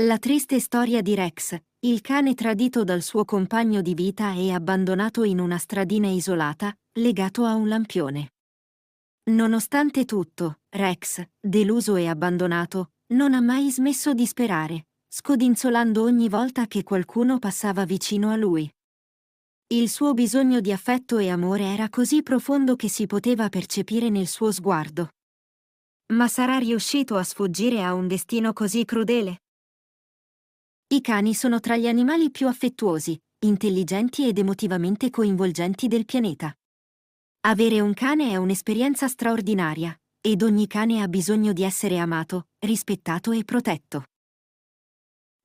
La triste storia di Rex, il cane tradito dal suo compagno di vita e abbandonato in una stradina isolata, legato a un lampione. Nonostante tutto, Rex, deluso e abbandonato, non ha mai smesso di sperare, scodinzolando ogni volta che qualcuno passava vicino a lui. Il suo bisogno di affetto e amore era così profondo che si poteva percepire nel suo sguardo. Ma sarà riuscito a sfuggire a un destino così crudele? I cani sono tra gli animali più affettuosi, intelligenti ed emotivamente coinvolgenti del pianeta. Avere un cane è un'esperienza straordinaria, ed ogni cane ha bisogno di essere amato, rispettato e protetto.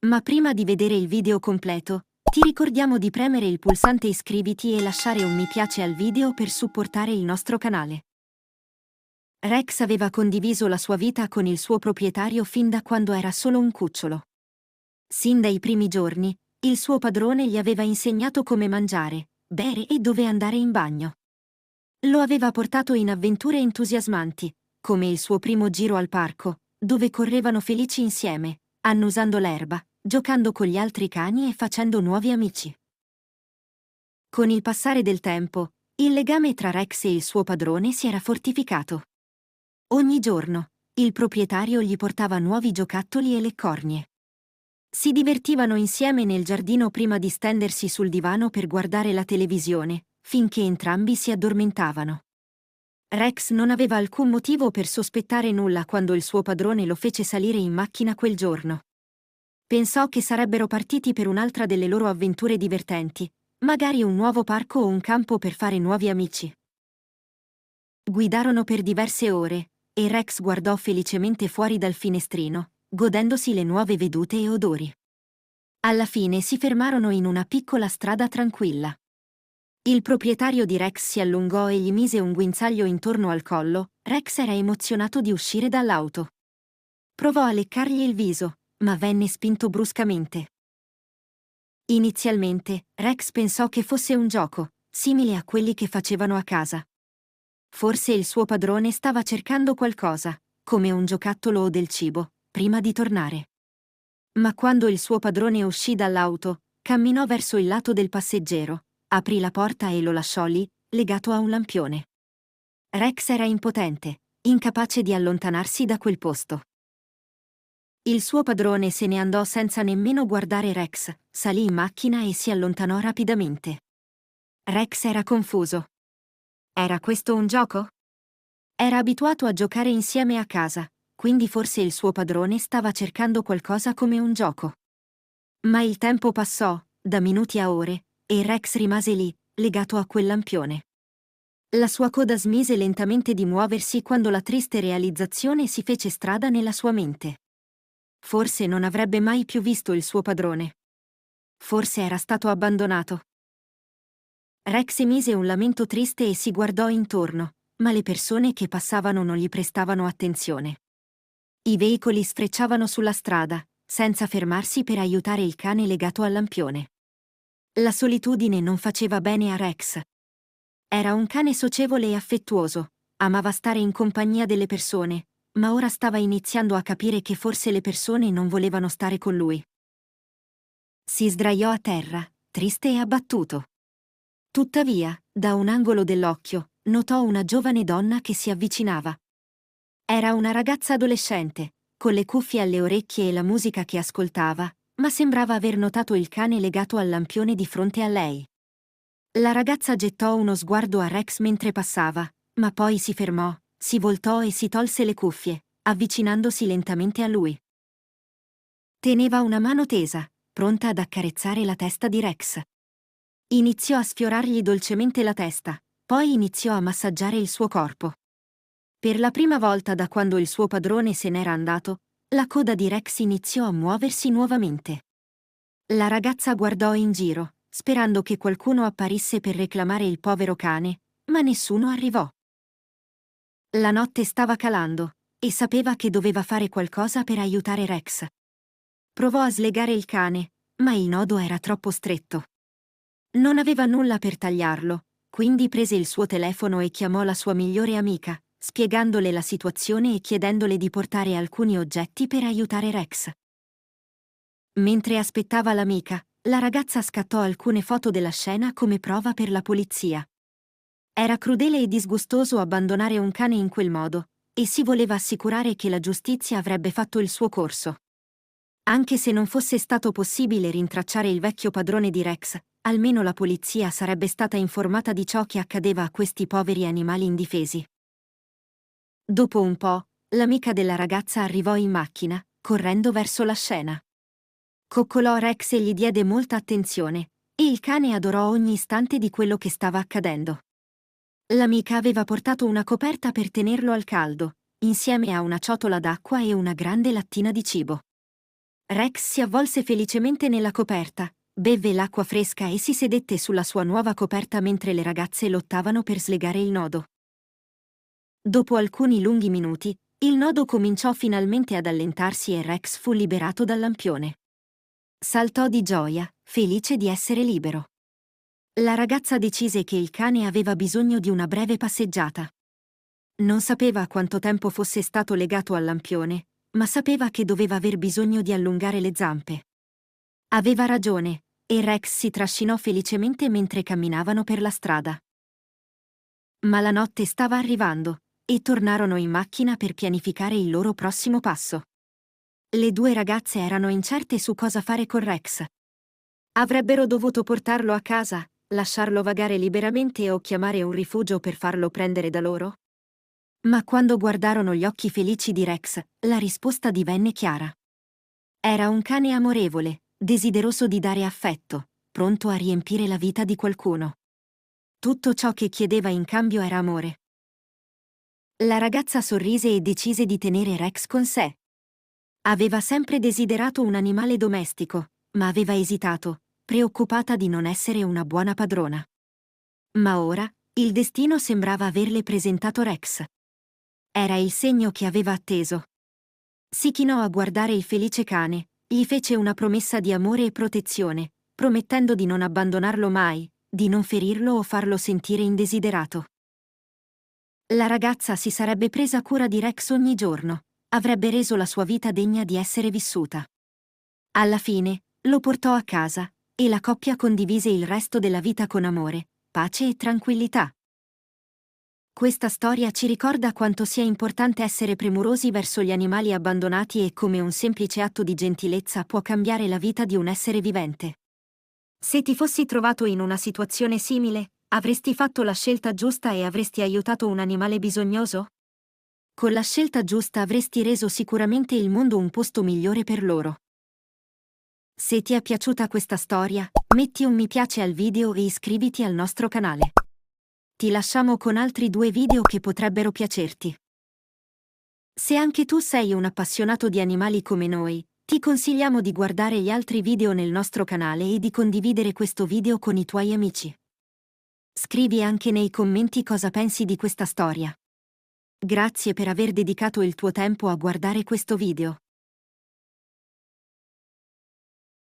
Ma prima di vedere il video completo, ti ricordiamo di premere il pulsante iscriviti e lasciare un mi piace al video per supportare il nostro canale. Rex aveva condiviso la sua vita con il suo proprietario fin da quando era solo un cucciolo. Sin dai primi giorni, il suo padrone gli aveva insegnato come mangiare, bere e dove andare in bagno. Lo aveva portato in avventure entusiasmanti, come il suo primo giro al parco, dove correvano felici insieme, annusando l'erba, giocando con gli altri cani e facendo nuovi amici. Con il passare del tempo, il legame tra Rex e il suo padrone si era fortificato. Ogni giorno, il proprietario gli portava nuovi giocattoli e le cornie. Si divertivano insieme nel giardino prima di stendersi sul divano per guardare la televisione, finché entrambi si addormentavano. Rex non aveva alcun motivo per sospettare nulla quando il suo padrone lo fece salire in macchina quel giorno. Pensò che sarebbero partiti per un'altra delle loro avventure divertenti, magari un nuovo parco o un campo per fare nuovi amici. Guidarono per diverse ore, e Rex guardò felicemente fuori dal finestrino, godendosi le nuove vedute e odori. Alla fine si fermarono in una piccola strada tranquilla. Il proprietario di Rex si allungò e gli mise un guinzaglio intorno al collo. Rex era emozionato di uscire dall'auto. Provò a leccargli il viso, ma venne spinto bruscamente. Inizialmente, Rex pensò che fosse un gioco, simile a quelli che facevano a casa. Forse il suo padrone stava cercando qualcosa, come un giocattolo o del cibo, prima di tornare. Ma quando il suo padrone uscì dall'auto, camminò verso il lato del passeggero, aprì la porta e lo lasciò lì, legato a un lampione. Rex era impotente, incapace di allontanarsi da quel posto. Il suo padrone se ne andò senza nemmeno guardare Rex, salì in macchina e si allontanò rapidamente. Rex era confuso. Era questo un gioco? Era abituato a giocare insieme a casa, quindi forse il suo padrone stava cercando qualcosa come un gioco. Ma il tempo passò, da minuti a ore, e Rex rimase lì, legato a quel lampione. La sua coda smise lentamente di muoversi quando la triste realizzazione si fece strada nella sua mente. Forse non avrebbe mai più visto il suo padrone. Forse era stato abbandonato. Rex emise un lamento triste e si guardò intorno, ma le persone che passavano non gli prestavano attenzione. I veicoli sfrecciavano sulla strada, senza fermarsi per aiutare il cane legato al lampione. La solitudine non faceva bene a Rex. Era un cane socievole e affettuoso, amava stare in compagnia delle persone, ma ora stava iniziando a capire che forse le persone non volevano stare con lui. Si sdraiò a terra, triste e abbattuto. Tuttavia, da un angolo dell'occhio, notò una giovane donna che si avvicinava. Era una ragazza adolescente, con le cuffie alle orecchie e la musica che ascoltava, ma sembrava aver notato il cane legato al lampione di fronte a lei. La ragazza gettò uno sguardo a Rex mentre passava, ma poi si fermò, si voltò e si tolse le cuffie, avvicinandosi lentamente a lui. Teneva una mano tesa, pronta ad accarezzare la testa di Rex. Iniziò a sfiorargli dolcemente la testa, poi iniziò a massaggiare il suo corpo. Per la prima volta da quando il suo padrone se n'era andato, la coda di Rex iniziò a muoversi nuovamente. La ragazza guardò in giro, sperando che qualcuno apparisse per reclamare il povero cane, ma nessuno arrivò. La notte stava calando, e sapeva che doveva fare qualcosa per aiutare Rex. Provò a slegare il cane, ma il nodo era troppo stretto. Non aveva nulla per tagliarlo, quindi prese il suo telefono e chiamò la sua migliore amica, spiegandole la situazione e chiedendole di portare alcuni oggetti per aiutare Rex. Mentre aspettava l'amica, la ragazza scattò alcune foto della scena come prova per la polizia. Era crudele e disgustoso abbandonare un cane in quel modo, e si voleva assicurare che la giustizia avrebbe fatto il suo corso. Anche se non fosse stato possibile rintracciare il vecchio padrone di Rex, almeno la polizia sarebbe stata informata di ciò che accadeva a questi poveri animali indifesi. Dopo un po', l'amica della ragazza arrivò in macchina, correndo verso la scena. Coccolò Rex e gli diede molta attenzione, e il cane adorò ogni istante di quello che stava accadendo. L'amica aveva portato una coperta per tenerlo al caldo, insieme a una ciotola d'acqua e una grande lattina di cibo. Rex si avvolse felicemente nella coperta, bevve l'acqua fresca e si sedette sulla sua nuova coperta mentre le ragazze lottavano per slegare il nodo. Dopo alcuni lunghi minuti, il nodo cominciò finalmente ad allentarsi e Rex fu liberato dal lampione. Saltò di gioia, felice di essere libero. La ragazza decise che il cane aveva bisogno di una breve passeggiata. Non sapeva quanto tempo fosse stato legato al lampione, ma sapeva che doveva aver bisogno di allungare le zampe. Aveva ragione, e Rex si trascinò felicemente mentre camminavano per la strada. Ma la notte stava arrivando, e tornarono in macchina per pianificare il loro prossimo passo. Le due ragazze erano incerte su cosa fare con Rex. Avrebbero dovuto portarlo a casa, lasciarlo vagare liberamente o chiamare un rifugio per farlo prendere da loro? Ma quando guardarono gli occhi felici di Rex, la risposta divenne chiara. Era un cane amorevole, desideroso di dare affetto, pronto a riempire la vita di qualcuno. Tutto ciò che chiedeva in cambio era amore. La ragazza sorrise e decise di tenere Rex con sé. Aveva sempre desiderato un animale domestico, ma aveva esitato, preoccupata di non essere una buona padrona. Ma ora, il destino sembrava averle presentato Rex. Era il segno che aveva atteso. Si chinò a guardare il felice cane, gli fece una promessa di amore e protezione, promettendo di non abbandonarlo mai, di non ferirlo o farlo sentire indesiderato. La ragazza si sarebbe presa cura di Rex ogni giorno, avrebbe reso la sua vita degna di essere vissuta. Alla fine, lo portò a casa, e la coppia condivise il resto della vita con amore, pace e tranquillità. Questa storia ci ricorda quanto sia importante essere premurosi verso gli animali abbandonati e come un semplice atto di gentilezza può cambiare la vita di un essere vivente. Se ti fossi trovato in una situazione simile, avresti fatto la scelta giusta e avresti aiutato un animale bisognoso? Con la scelta giusta avresti reso sicuramente il mondo un posto migliore per loro. Se ti è piaciuta questa storia, metti un mi piace al video e iscriviti al nostro canale. Ti lasciamo con altri 2 video che potrebbero piacerti. Se anche tu sei un appassionato di animali come noi, ti consigliamo di guardare gli altri video nel nostro canale e di condividere questo video con i tuoi amici. Scrivi anche nei commenti cosa pensi di questa storia. Grazie per aver dedicato il tuo tempo a guardare questo video.